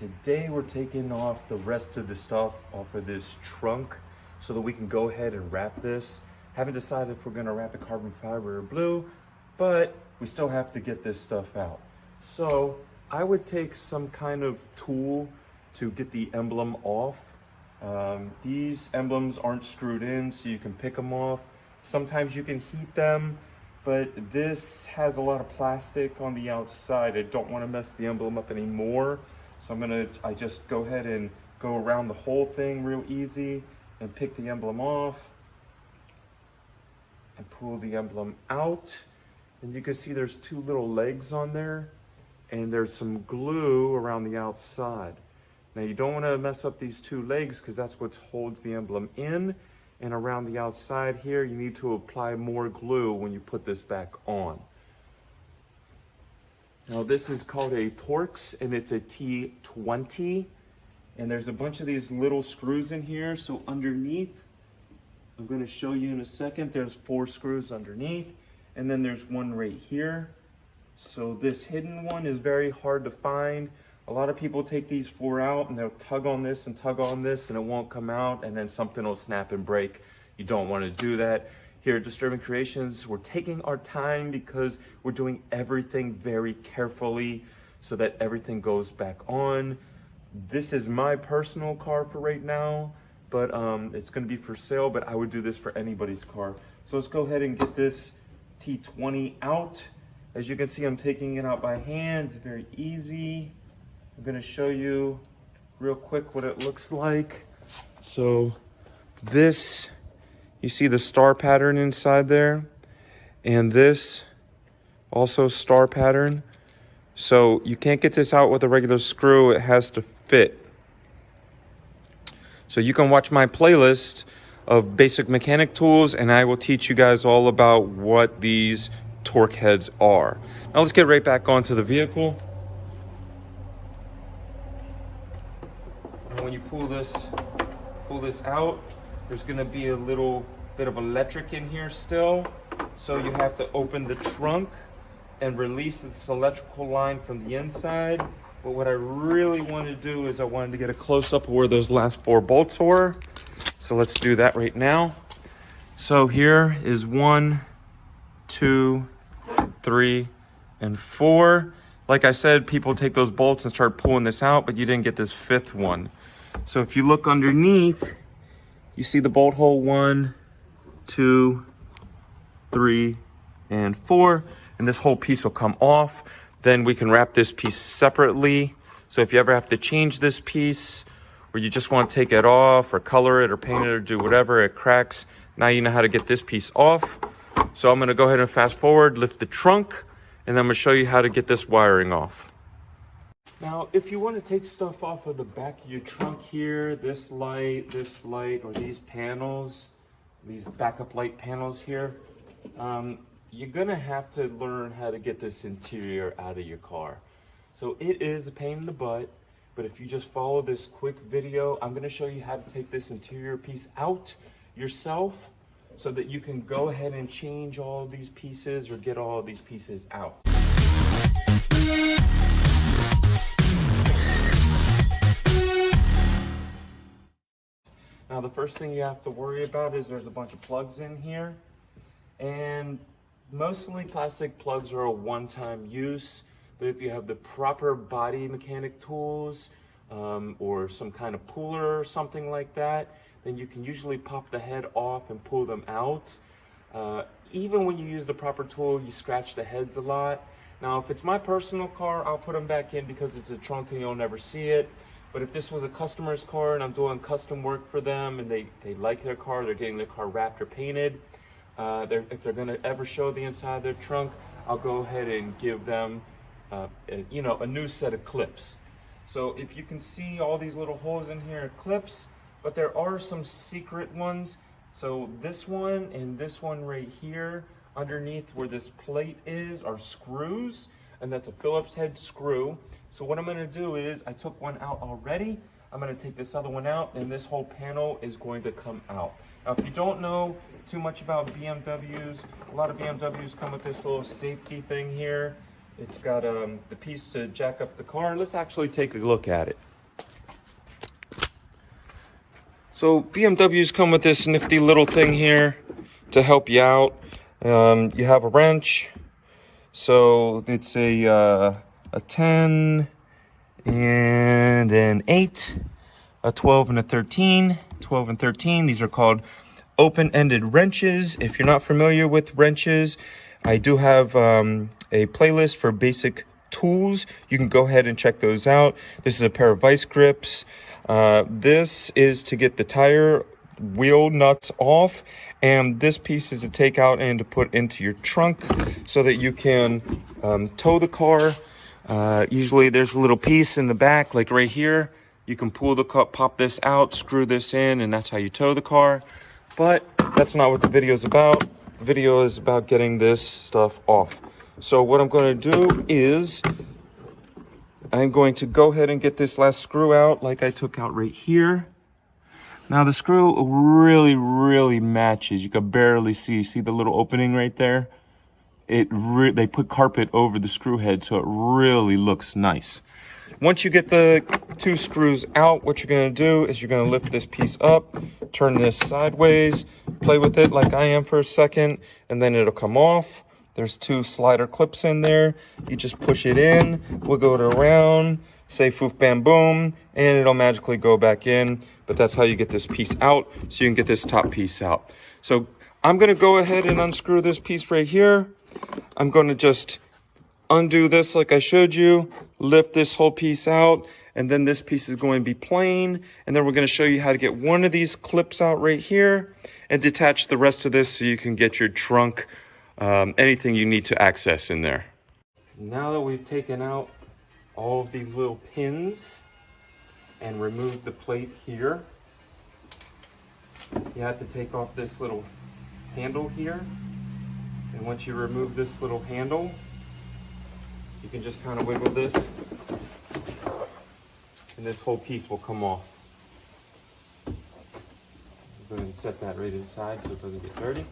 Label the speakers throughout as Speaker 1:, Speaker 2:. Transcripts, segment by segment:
Speaker 1: Today we're taking off the rest of the stuff off of this trunk so that we can go ahead and wrap this. Haven't decided if we're gonna wrap it carbon fiber or blue, but we still have to get this stuff out. So I would take some kind of tool to get the emblem off. These emblems aren't screwed in, so you can pick them off. Sometimes you can heat them, but this has a lot of plastic on the outside. I don't want to mess the emblem up anymore. So I just go ahead and go around the whole thing real easy and pick the emblem off and pull the emblem out. And you can see there's two little legs on there and there's some glue around the outside. Now you don't want to mess up these two legs because that's what holds the emblem in. And around the outside here, you need to apply more glue when you put this back on. Now this is called a Torx and it's a T20. And there's a bunch of these little screws in here. So underneath, I'm going to show you in a second, there's 4 screws underneath. And then there's one right here. So this hidden one is very hard to find. A lot of people take these 4 out and they'll tug on this and it won't come out, and then something will snap and break. You don't want to do that. Here at Disturbing Kreationz, we're taking our time because we're doing everything very carefully so that everything goes back on. This is my personal car for right now, but it's going to be for sale, but I would do this for anybody's car. So let's go ahead and get this T20 out. As you can see, I'm taking it out by hand. It's very easy. I'm going to show you real quick what it looks like. So this, you see the star pattern inside there, and this also star pattern. So you can't get this out with a regular screw. It has to fit. So you can watch my playlist of basic mechanic tools and I will teach you guys all about what these torque heads are. Now let's get right back onto the vehicle. And when you pull this out, there's going to be a little bit of electric in here still. So you have to open the trunk and release this electrical line from the inside. But what I really want to do is I wanted to get a close-up of where those last 4 bolts were. So let's do that right now. So here is 1, 2, 3, and 4. Like I said, people take those bolts and start pulling this out, but you didn't get this 5th one. So if you look underneath, you see the bolt hole 1, 2, 3, and 4, and this whole piece will come off. Then we can wrap this piece separately. So if you ever have to change this piece, or you just want to take it off or color it or paint it or do whatever, it cracks, now you know how to get this piece off. So I'm going to go ahead and fast forward, lift the trunk, and then I'm going to show you how to get this wiring off. Now, if you want to take stuff off of the back of your trunk here, this light, or these panels, these backup light panels here, you're going to have to learn how to get this interior out of your car. So it is a pain in the butt, but if you just follow this quick video, I'm going to show you how to take this interior piece out yourself so that you can go ahead and change all of these pieces or get all of these pieces out. Now the first thing you have to worry about is there's a bunch of plugs in here, and mostly plastic plugs are a one-time use, but if you have the proper body mechanic tools or some kind of puller or something like that, then you can usually pop the head off and pull them out. Even when you use the proper tool, you scratch the heads a lot. Now, if it's my personal car, I'll put them back in because it's a trunk and you'll never see it. But if this was a customer's car and I'm doing custom work for them and they like their car, they're getting their car wrapped or painted, if they're gonna ever show the inside of their trunk, I'll go ahead and give them a new set of clips. So if you can see all these little holes in here are clips, but there are some secret ones. So this one and this one right here, underneath where this plate is, are screws, and that's a Phillips head screw. So what I'm gonna do is, I took one out already. I'm gonna take this other one out, and this whole panel is going to come out. Now, if you don't know too much about BMWs, a lot of BMWs come with this little safety thing here. It's got the piece to jack up the car. Let's actually take a look at it. So BMWs come with this nifty little thing here to help you out. You have a wrench. So it's a 10 and an 8, a 12 and a 13. 12 and 13, these are called open-ended wrenches. If you're not familiar with wrenches, I do have a playlist for basic tools. You can go ahead and check those out. This is a pair of vice grips. This is to get the tire wheel nuts off, and this piece is to take out and to put into your trunk so that you can tow the car. Usually there's a little piece in the back, like right here. You can pull the car, pop this out, screw this in, and that's how you tow the car. But that's not what the video is about. The video is about getting this stuff off. So what I'm going to do is I'm going to go ahead and get this last screw out, like I took out right here. Now the screw really matches. You can barely see the little opening right there. They put carpet over the screw head, so it really looks nice. Once you get the 2 screws out, what you're going to do is you're going to lift this piece up, turn this sideways, play with it like I am for a second, and then it'll come off. There's 2 slider clips in there. You just push it in, wiggle it around, say foof bam boom, and it'll magically go back in. But that's how you get this piece out, so you can get this top piece out. So I'm going to go ahead and unscrew this piece right here. I'm going to just undo this like I showed you, lift this whole piece out, and then this piece is going to be plain. And then we're going to show you how to get one of these clips out right here and detach the rest of this so you can get your trunk, anything you need to access in there. Now that we've taken out all of these little pins and removed the plate here, you have to take off this little handle here. And once you remove this little handle, you can just kind of wiggle this, and this whole piece will come off. Go ahead and set that right inside so it doesn't get dirty.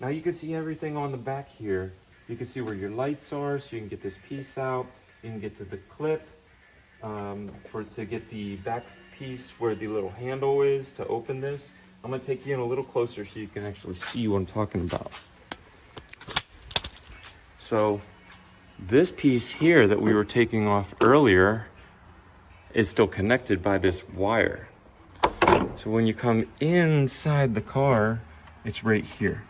Speaker 1: Now you can see everything on the back here. You can see where your lights are, so you can get this piece out. You can get to the clip to get the back piece where the little handle is to open this. I'm going to take you in a little closer so you can actually see what I'm talking about. So this piece here that we were taking off earlier is still connected by this wire. So when you come inside the car, it's right here.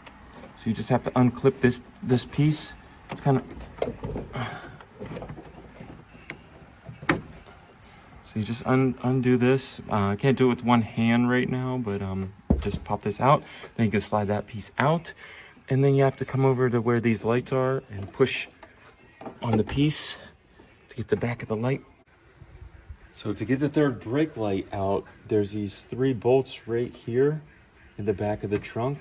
Speaker 1: So you just have to unclip this piece. It's kind of... So you just undo this. I can't do it with one hand right now, but just pop this out. Then you can slide that piece out. And then you have to come over to where these lights are and push on the piece to get the back of the light. So to get the third brake light out, there's these 3 bolts right here in the back of the trunk,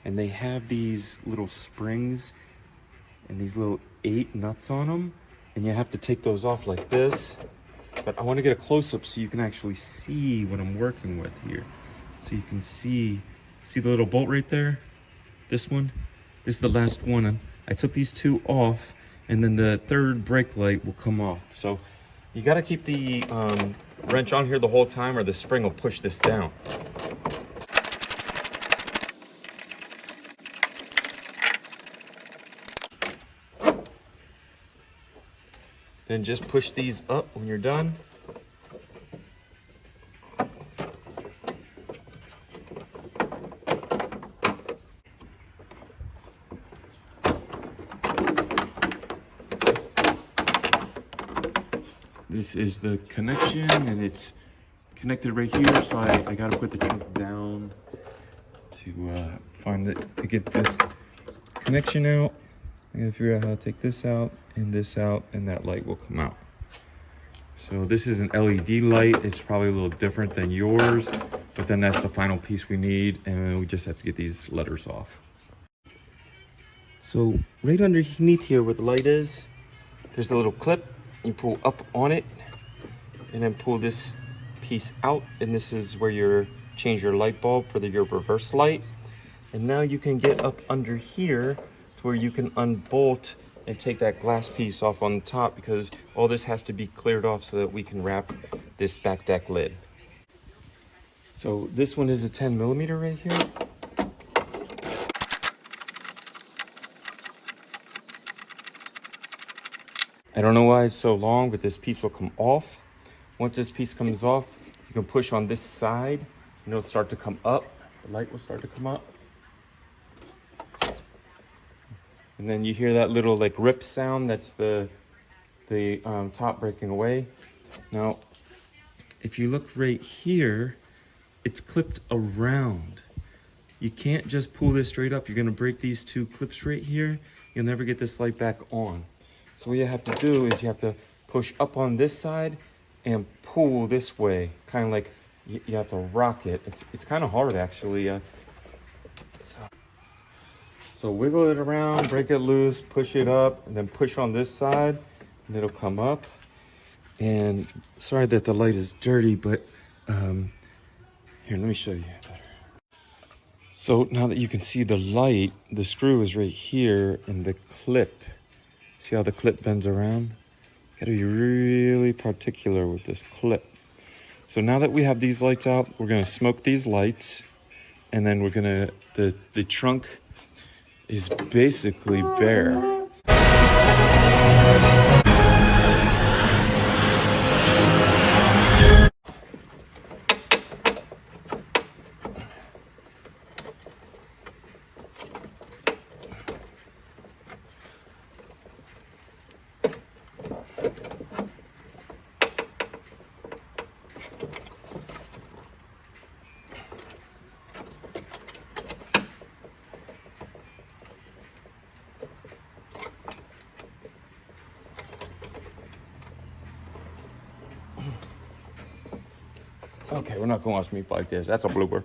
Speaker 1: and they have these little springs and these little 8 nuts on them, and you have to take those off like this. But I want to get a close-up so you can actually see what I'm working with here. So you can see the little bolt right there? This one? This is the last one. I took these 2 off, and then the third brake light will come off. So you got to keep the wrench on here the whole time, or the spring will push this down. Then just push these up when you're done. This is the connection, and it's connected right here, so I gotta put the trunk down to get this connection out. I gotta figure out how to take this out, and that light will come out. So this is an LED light. It's probably a little different than yours, but then that's the final piece we need, and we just have to get these letters off. So right underneath here where the light is, there's a little clip. You pull up on it and then pull this piece out, and this is where you change your light bulb for your reverse light. And now you can get up under here to where you can unbolt and take that glass piece off on the top, because all this has to be cleared off so that we can wrap this back deck lid. So this one is a 10mm right here. I don't know why it's so long, but this piece will come off. Once this piece comes off, you can push on this side and it'll start to come up. The light will start to come up. And then you hear that little like rip sound. That's the top breaking away. Now, if you look right here, it's clipped around. You can't just pull this straight up. You're gonna break these two clips right here. You'll never get this light back on. So what you have to do is you have to push up on this side and pull this way. Kind of like you have to rock it. It's kind of hard actually. So wiggle it around, break it loose, push it up, and then push on this side, and it'll come up. And sorry that the light is dirty, but here, let me show you better. So now that you can see the light, the screw is right here, and the clip. See how the clip bends around? Gotta be really particular with this clip. So now that we have these lights out, we're gonna smoke these lights, and then we're gonna, the trunk is basically bare. Okay, we're not gonna watch me fight this. That's a blooper.